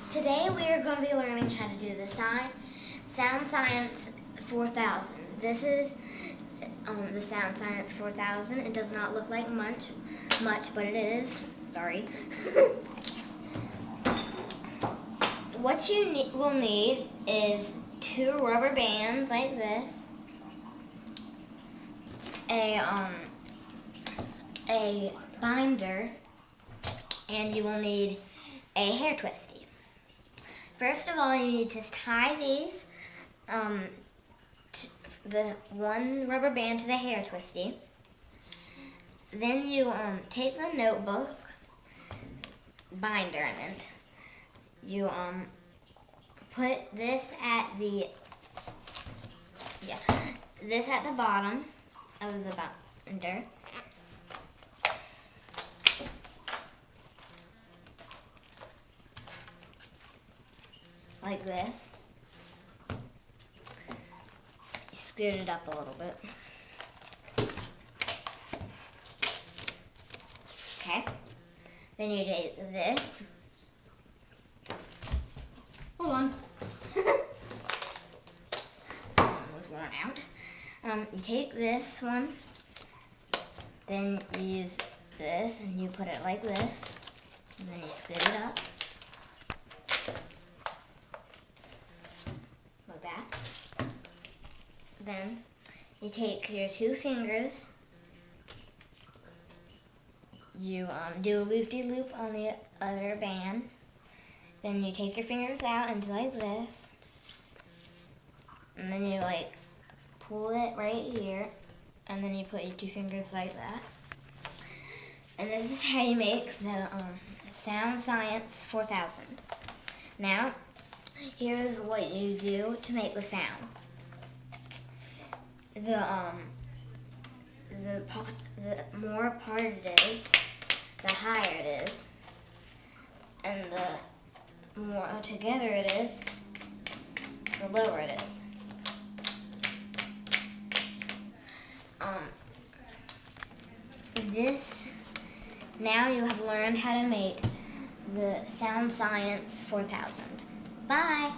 Today we are going to be learning how to do the Sound Science 4000. This is the Sound Science 4000. It does not look like much, but it is. Sorry. What you will need is 2 rubber bands like this, a binder, and you will need a hair twisty. First of all, you need to tie these, the one rubber band to the hair twisty. Then you take the notebook binder in it. You put this at the bottom of the binder. Like this. You scoot it up a little bit. Okay. Then you take this. Hold on. One was worn out. You take this one. Then you use this and you put it like this. And then you scoot it up. Like that. Then you take your 2 fingers, you do a loop-de-loop on the other band, then you take your fingers out and do like this, and then you like pull it right here, and then you put your 2 fingers like that. And this is how you make the Sound Science 4000. Now, here's what you do to make the sound. The more parted it is, the higher it is, and the more together it is, the lower it is. Now you have learned how to make the Sound Science 4000. Bye!